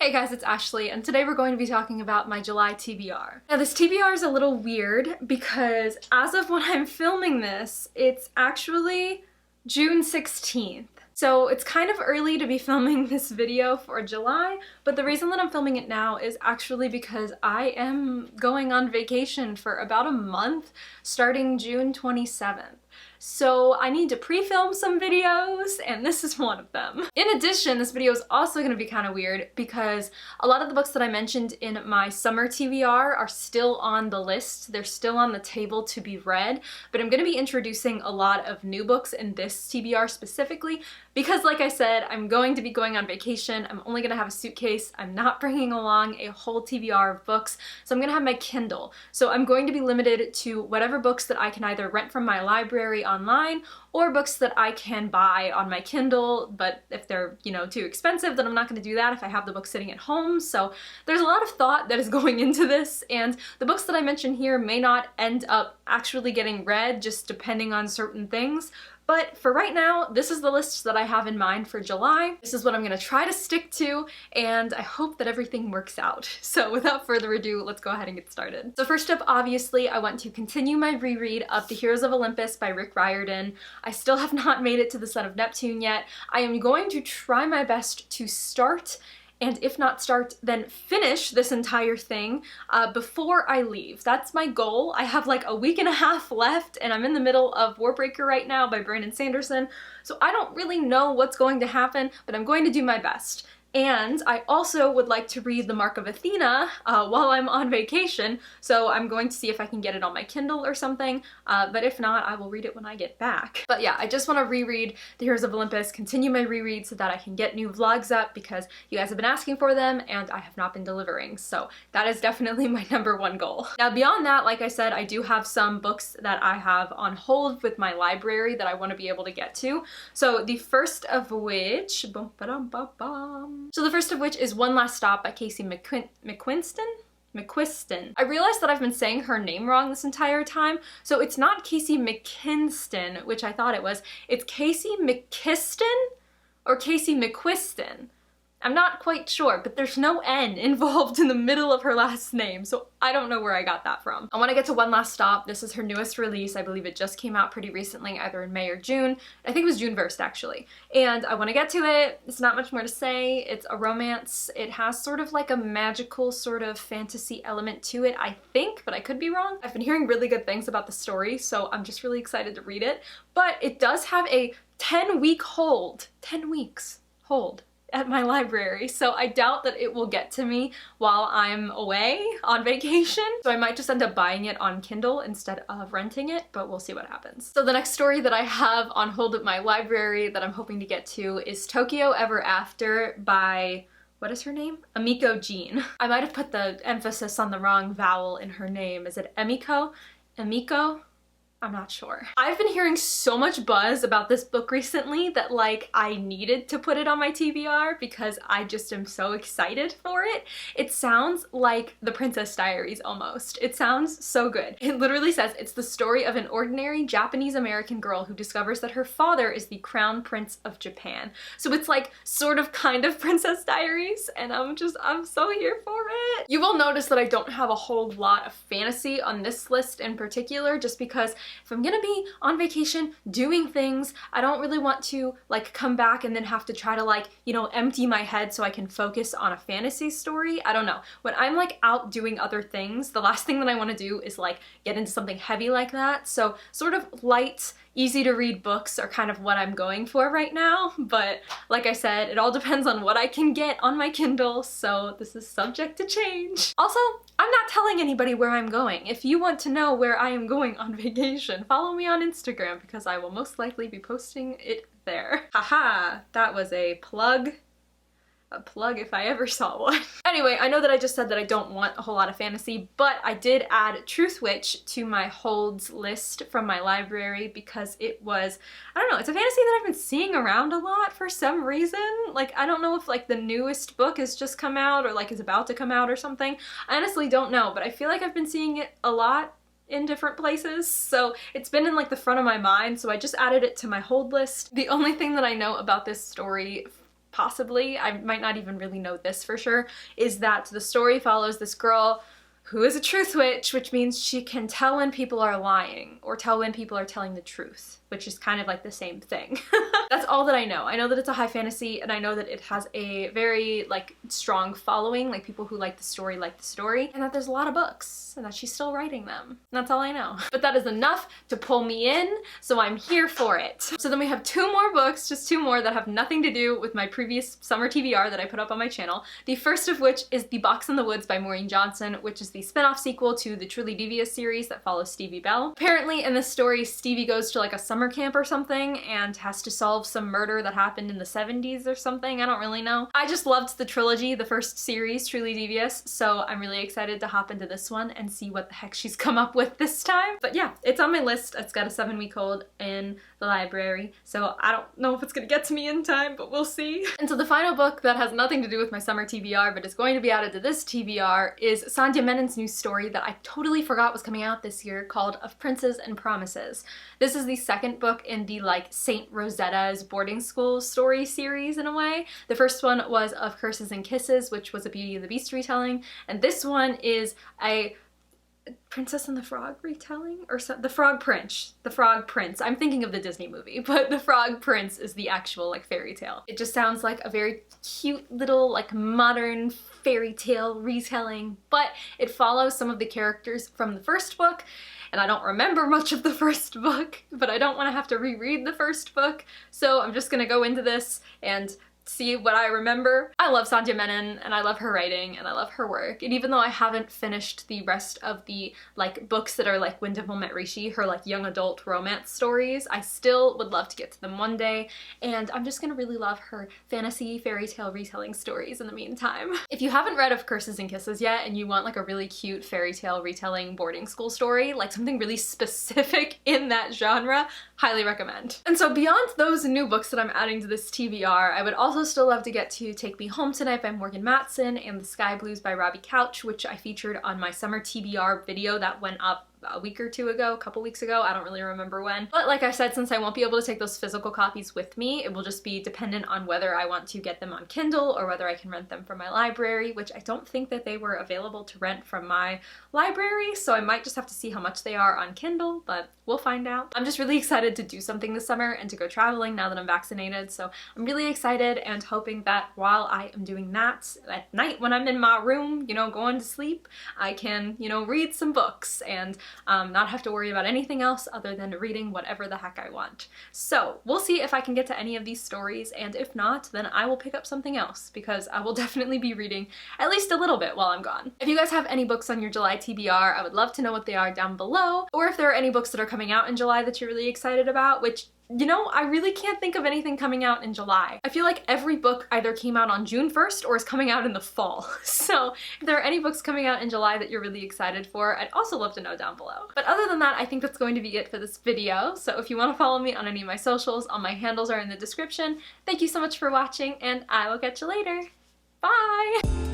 Hey guys, it's Ashley, and today we're going to be talking about my July TBR. Now this TBR is a little weird because as of when I'm filming this, it's actually June 16th. So it's kind of early to be filming this video for July, but the reason that I'm filming it now is actually because I am going on vacation for about a month starting June 27th. So I need to pre-film some videos, and this is one of them. In addition, this video is also going to be kind of weird because a lot of the books that I mentioned in my summer TBR are still on the list. They're still on the table to be read, but I'm going to be introducing a lot of new books in this TBR specifically because, like I said, I'm going to be going on vacation. I'm only going to have a suitcase. I'm not bringing along a whole TBR of books, so I'm going to have my Kindle. So I'm going to be limited to whatever books that I can either rent from my library online or books that I can buy on my Kindle, but if they're, too expensive, then I'm not going to do that if I have the book sitting at home. So there's a lot of thought that is going into this, and the books that I mention here may not end up actually getting read, just depending on certain things. But for right now, this is the list that I have in mind for July. This is what I'm gonna try to stick to, and I hope that everything works out. So without further ado, let's go ahead and get started. So first up, obviously, I want to continue my reread of The Heroes of Olympus by Rick Riordan. I still have not made it to the Son of Neptune yet. I am going to try my best to start, and if not start, then finish this entire thing before I leave. That's my goal. I have like a week and a half left, and I'm in the middle of Warbreaker right now by Brandon Sanderson, so I don't really know what's going to happen, but I'm going to do my best. And I also would like to read The Mark of Athena while I'm on vacation, so I'm going to see if I can get it on my Kindle or something, but if not, I will read it when I get back. But yeah, I just want to reread The Heroes of Olympus, continue my reread so that I can get new vlogs up because you guys have been asking for them and I have not been delivering, so that is definitely my #1 goal. Now beyond that, like I said, I do have some books that I have on hold with my library that I want to be able to get to. So the first of which, is One Last Stop by Casey McQuiston. I realized that I've been saying her name wrong this entire time, so it's not Casey McKinston, which I thought it was. It's Casey McKiston or Casey McQuiston. I'm not quite sure, but there's no N involved in the middle of her last name, so I don't know where I got that from. I want to get to One Last Stop. This is her newest release. I believe it just came out pretty recently, either in May or June. I think it was June 1st, actually. And I want to get to it. It's not much more to say. It's a romance. It has sort of like a magical sort of fantasy element to it, I think, but I could be wrong. I've been hearing really good things about the story, so I'm just really excited to read it. But it does have a 10-week hold. 10 weeks hold at my library, so I doubt that it will get to me while I'm away on vacation. So I might just end up buying it on Kindle instead of renting it, but we'll see what happens. So the next story that I have on hold at my library that I'm hoping to get to is Tokyo Ever After by, what is her name? Emiko Jean. I might have put the emphasis on the wrong vowel in her name. Is it Emiko? Emiko? I'm not sure. I've been hearing so much buzz about this book recently that like I needed to put it on my TBR because I just am so excited for it. It sounds like The Princess Diaries almost. It sounds so good. It literally says it's the story of an ordinary Japanese-American girl who discovers that her father is the Crown Prince of Japan. So it's like sort of kind of Princess Diaries, and I'm so here for it. You will notice that I don't have a whole lot of fantasy on this list in particular just because if I'm gonna be on vacation doing things, I don't really want to like come back and then have to try to like, empty my head so I can focus on a fantasy story. I don't know. When I'm like out doing other things, the last thing that I want to do is like get into something heavy like that. So sort of light, easy to read books are kind of what I'm going for right now, but like I said, it all depends on what I can get on my Kindle, so this is subject to change. Also, I'm not telling anybody where I'm going. If you want to know where I am going on vacation, follow me on Instagram because I will most likely be posting it there. Haha, that was a plug. A plug if I ever saw one. Anyway, I know that I just said that I don't want a whole lot of fantasy, but I did add Truth Witch to my holds list from my library because it was, I don't know, it's a fantasy that I've been seeing around a lot for some reason. Like, I don't know if like the newest book has just come out or like is about to come out or something. I honestly don't know, but I feel like I've been seeing it a lot in different places, so it's been in like the front of my mind, so I just added it to my hold list. The only thing that I know about this story possibly, I might not even really know this for sure, is that the story follows this girl who is a truth witch, which means she can tell when people are lying or tell when people are telling the truth, which is kind of like the same thing. That's all that I know. I know that it's a high fantasy, and I know that it has a very like strong following, like people who like the story, and that there's a lot of books, and that she's still writing them. And that's all I know. But that is enough to pull me in, so I'm here for it. So then we have 2 more books, just 2 more that have nothing to do with my previous summer TBR that I put up on my channel. The first of which is The Box in the Woods by Maureen Johnson, which is the spin-off sequel to the Truly Devious series that follows Stevie Bell. Apparently in this story, Stevie goes to like a summer camp or something and has to solve some murder that happened in the 70s or something. I don't really know. I just loved the trilogy, the first series, Truly Devious, so I'm really excited to hop into this one and see what the heck she's come up with this time. But yeah, it's on my list. It's got a 7-week-old in the library, so I don't know if it's gonna get to me in time, but we'll see. And so the final book that has nothing to do with my summer TBR, but is going to be added to this TBR, is Sandhya Menon's new story that I totally forgot was coming out this year, called Of Princes and Promises. This is the second book in the like Saint Rosetta's boarding school story series in a way. The first one was Of Curses and Kisses, which was a Beauty and the Beast retelling, and this one is a Princess and the Frog retelling? Or the Frog Prince. The Frog Prince. I'm thinking of the Disney movie, but the Frog Prince is the actual like fairy tale. It just sounds like a very cute little like modern fairy tale retelling, but it follows some of the characters from the first book, and I don't remember much of the first book, but I don't want to have to reread the first book, so I'm just gonna go into this and see what I remember. I love Sandhya Menon, and I love her writing, and I love her work, and even though I haven't finished the rest of the like books that are like When Dimple Met Rishi, her like young adult romance stories, I still would love to get to them one day, and I'm just gonna really love her fantasy fairy tale retelling stories in the meantime. If you haven't read Of Curses and Kisses yet, and you want like a really cute fairy tale retelling boarding school story, like something really specific in that genre, highly recommend. And so beyond those new books that I'm adding to this TBR, I would also still love to get to Take Me Home Tonight by Morgan Matson and The Sky Blues by Robbie Couch, which I featured on my summer TBR video that went up a week or 2 ago, a couple weeks ago, I don't really remember when. But like I said, since I won't be able to take those physical copies with me, it will just be dependent on whether I want to get them on Kindle or whether I can rent them from my library, which I don't think that they were available to rent from my library, so I might just have to see how much they are on Kindle, but we'll find out. I'm just really excited to do something this summer and to go traveling now that I'm vaccinated, so I'm really excited and hoping that while I am doing that at night when I'm in my room, you know, going to sleep, I can, you know, read some books and not have to worry about anything else other than reading whatever the heck I want. So we'll see if I can get to any of these stories, and if not, then I will pick up something else because I will definitely be reading at least a little bit while I'm gone. If you guys have any books on your July TBR, I would love to know what they are down below, or if there are any books that are coming out in July that you're really excited about, which, you know, I really can't think of anything coming out in July. I feel like every book either came out on June 1st or is coming out in the fall. So if there are any books coming out in July that you're really excited for, I'd also love to know down below. But other than that, I think that's going to be it for this video. So if you want to follow me on any of my socials, all my handles are in the description. Thank you so much for watching, and I will catch you later. Bye!